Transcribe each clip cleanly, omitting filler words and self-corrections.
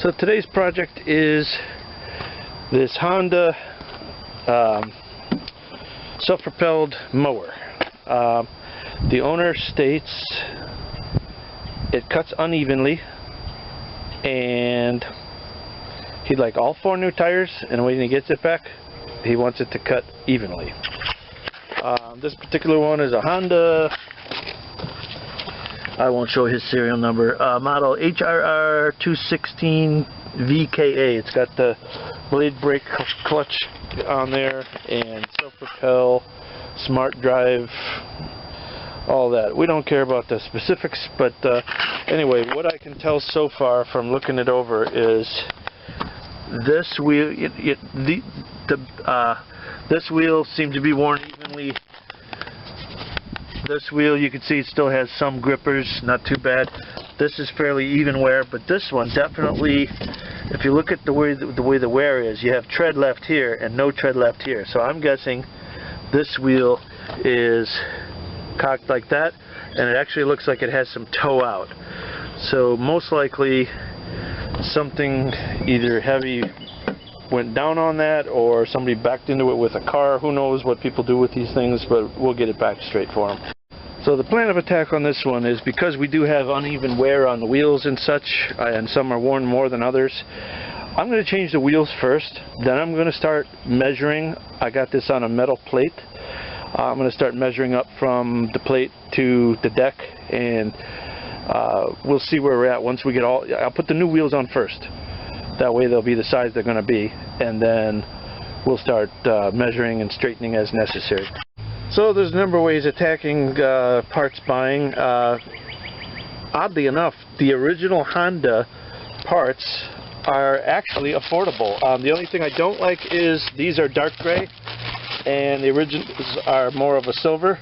So today's project is this Honda self-propelled mower. The owner states it cuts unevenly and he'd like all 4 new tires, and when he gets it back he wants it to cut evenly. This particular one is a Honda, I won't show his serial number, model HRR216 VKA. It's got the blade brake clutch on there and self-propel, smart drive, all that. We don't care about the specifics, but anyway, what I can tell so far from looking it over is this wheel, this wheel seemed to be worn evenly. This wheel, you can see it still has some grippers, not too bad. This is fairly even wear, but this one definitely, if you look at the way the wear is, you have tread left here and no tread left here. So I'm guessing this wheel is cocked like that, and it actually looks like it has some toe out. So most likely something either heavy went down on that, or somebody backed into it with a car. Who knows what people do with these things, but we'll get it back straight for them. So the plan of attack on this one is, because we do have uneven wear on the wheels and such, and some are worn more than others, I'm going to change the wheels first. Then I'm going to start measuring. I got this on a metal plate. I'm going to start measuring up from the plate to the deck, and we'll see where we're at once we get all. I'll put the new wheels on first. That way they'll be the size they're going to be, and then we'll start measuring and straightening as necessary. So there's a number of ways attacking parts buying. Oddly enough, the original Honda parts are actually affordable. The only thing I don't like is these are dark gray, and the originals are more of a silver.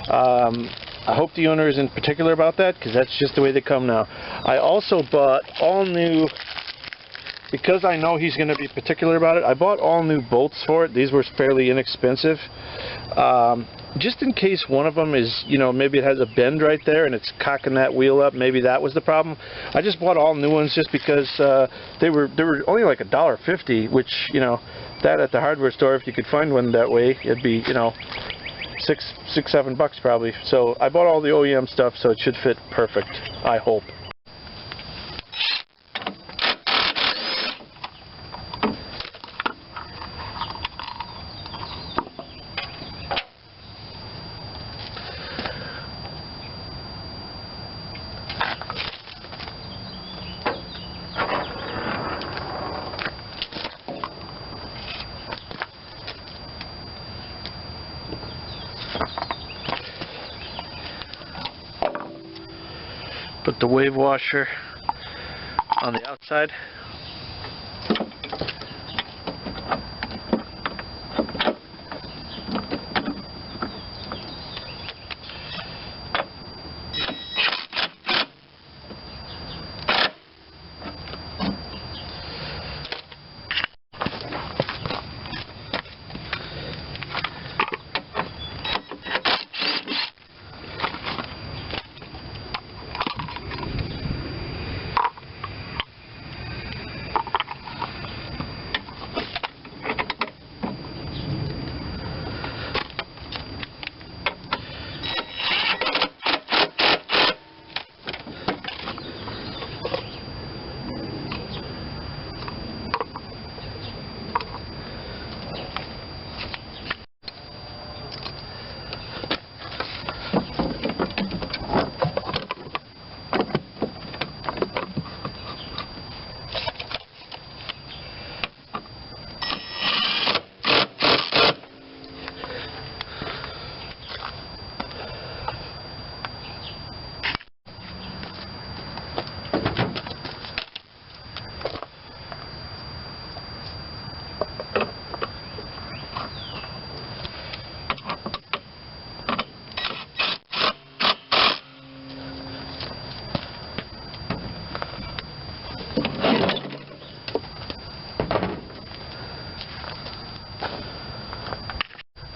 I hope the owner isn't particular about that, because that's just the way they come now. I also bought all new, because I know he's going to be particular about it, I bought all new bolts for it. These were fairly inexpensive. Just in case one of them is, you know, maybe it has a bend right there and it's cocking that wheel up. Maybe that was the problem. I just bought all new ones just because they were only like $1.50, which, you know, that at the hardware store, if you could find one that way, it'd be, you know, $6-7 bucks probably. So I bought all the OEM stuff, so it should fit perfect, I hope. Put the wave washer on the outside.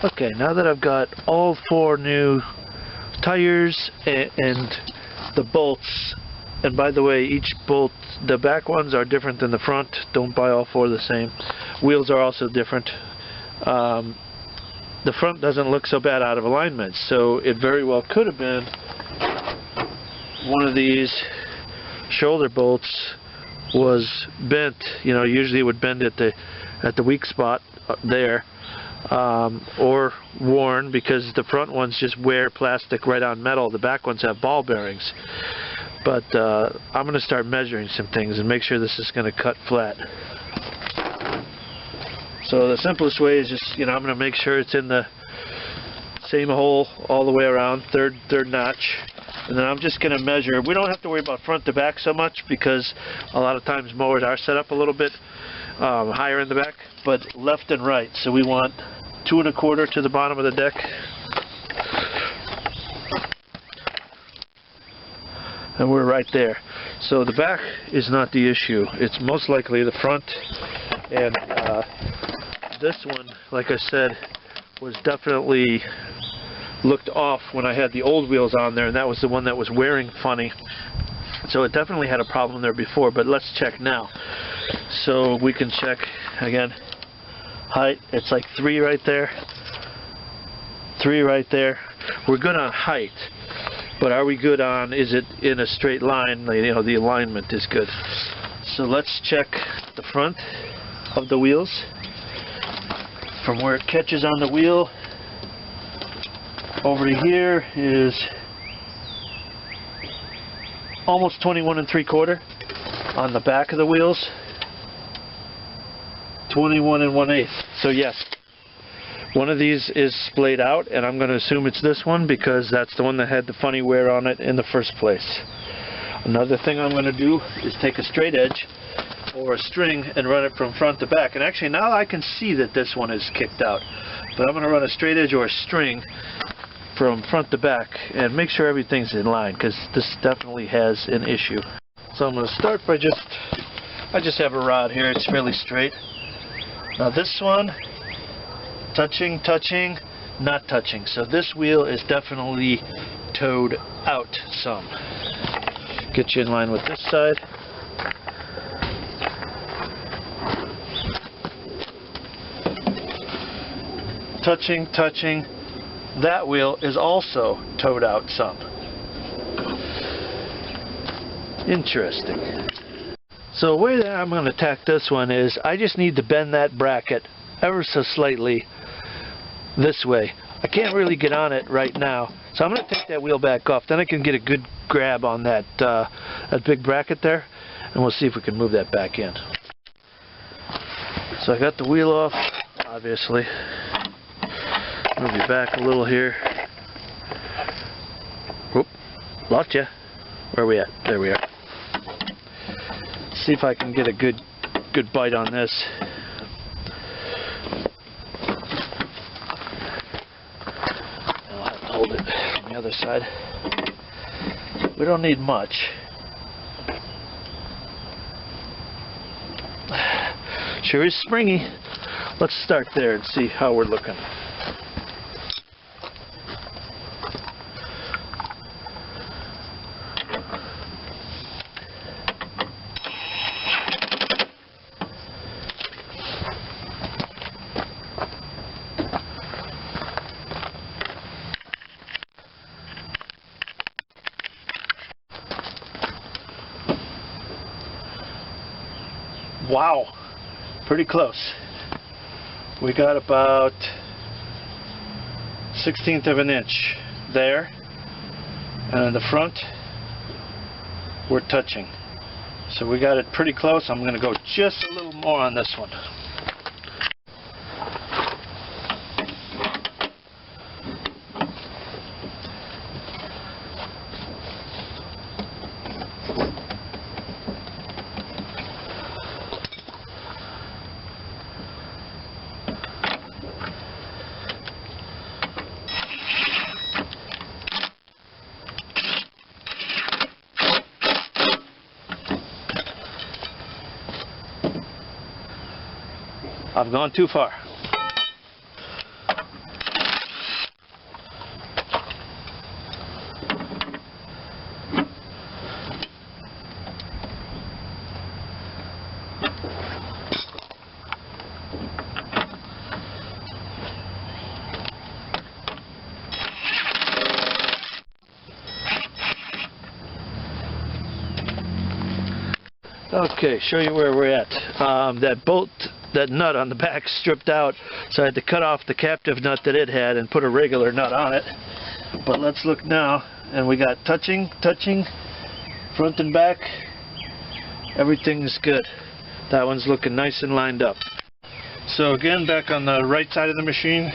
Okay, now that I've got all 4 new tires and the bolts And by the way, each bolt, the back ones are different than the front. Don't buy all four the same. Wheels are also different. The front doesn't look so bad out of alignment, so it very well could have been one of these shoulder bolts was bent. You know, usually it would bend at the weak spot there, or worn, because the front ones just wear plastic right on metal. The back ones have ball bearings. But I'm going to start measuring some things and make sure this is going to cut flat. So the simplest way is just, you know, I'm going to make sure it's in the same hole all the way around, third notch. And then I'm just going to measure. We don't have to worry about front to back so much, because a lot of times mowers are set up a little bit higher in the back, but left and right. So we want 2 1/4 to the bottom of the deck. And we're right there. So the back is not the issue. It's most likely the front. And this one, like I said, was definitely looked off when I had the old wheels on there, and that was the one that was wearing funny. So it definitely had a problem there before, but let's check now. So we can check again. Height, it's like 3 right there. 3 right there. We're good on height. But are we good on, is it in a straight line? You know, the alignment is good. So let's check the front of the wheels. From where it catches on the wheel over to here is almost 21 3/4. On the back of the wheels, 21 1/8. So yes, one of these is splayed out, and I'm going to assume it's this one because that's the one that had the funny wear on it in the first place. Another thing I'm going to do is take a straight edge or a string and run it from front to back. And actually now I can see that this one is kicked out. But I'm going to run a straight edge or a string from front to back and make sure everything's in line, because this definitely has an issue. So I'm going to start by I just have a rod here. It's fairly straight. Now this one, touching, not touching. So this wheel is definitely towed out some. Get you in line with this side. Touching. That wheel is also towed out some. Interesting. So the way that I'm going to attack this one is I just need to bend that bracket ever so slightly this way. I can't really get on it right now, so I'm going to take that wheel back off. Then I can get a good grab on that big bracket there, and we'll see if we can move that back in. So I got the wheel off, obviously. Move you back a little here. Whoop, lost ya. Where are we at? There we are. See if I can get a good bite on this. I'll have to hold it from the other side. We don't need much. Sure is springy. Let's start there and see how we're looking. Wow, pretty close. We got about 1/16 of an inch there, and in the front we're touching. So we got it pretty close. I'm going to go just a little more on this one. I've gone too far. Okay, show you where we're at. That bolt, that nut on the back stripped out, so I had to cut off the captive nut that it had and put a regular nut on it. But let's look now, and we got touching, front and back. Everything's good. That one's looking nice and lined up. So again, back on the right side of the machine,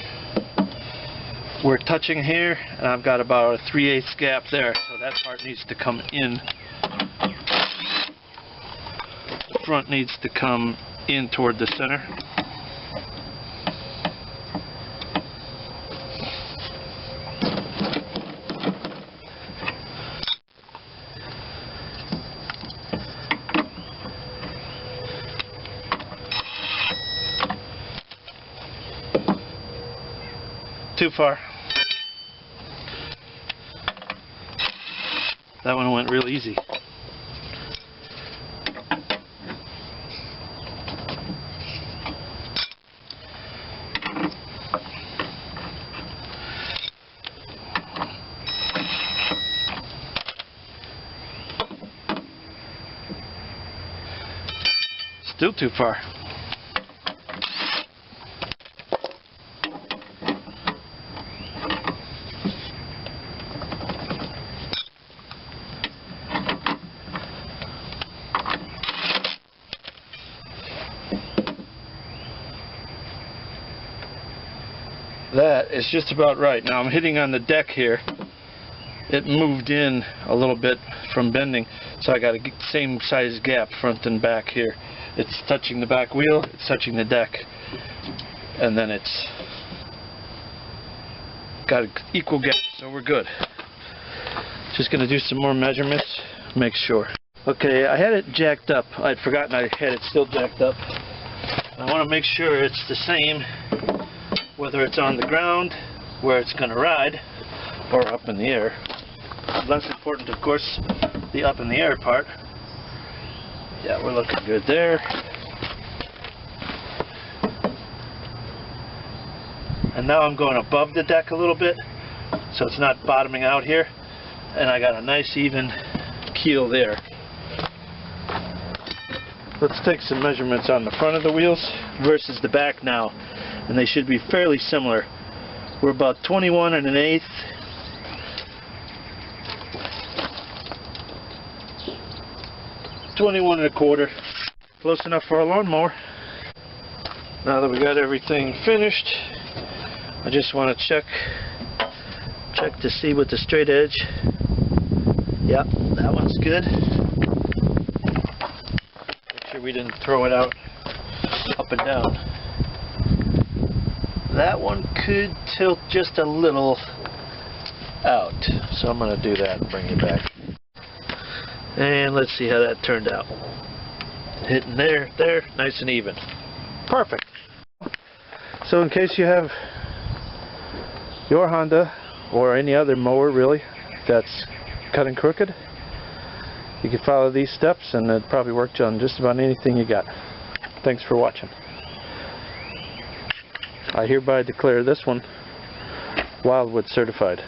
we're touching here, and I've got about a 3/8 gap there, so that part needs to come in. Front needs to come in toward the center. Too far. That one went real easy. Still too far. That is just about right. Now I'm hitting on the deck here. It moved in a little bit from bending, so I got a same size gap front and back here. It's touching the back wheel, it's touching the deck, and then it's got an equal gap, so we're good. Just going to do some more measurements, make sure. Okay, I had it jacked up. I'd forgotten I had it still jacked up. I want to make sure it's the same, whether it's on the ground, where it's going to ride, or up in the air. Less important, of course, the up in the air part. Yeah, we're looking good there. And now I'm going above the deck a little bit, so it's not bottoming out here. And I got a nice even keel there. Let's take some measurements on the front of the wheels versus the back now. And they should be fairly similar. We're about 21 1/8. $21 1/4. Close enough for a lawnmower. Now that we got everything finished, I just want to check to see with the straight edge. Yep, that one's good. Make sure we didn't throw it out up and down. That one could tilt just a little out, so I'm going to do that and bring it back. And let's see how that turned out. Hitting there, nice and even. Perfect. So in case you have your Honda, or any other mower really, that's cutting crooked, you can follow these steps and it'll probably work on just about anything you got. Thanks for watching. I hereby declare this one Wildwood certified.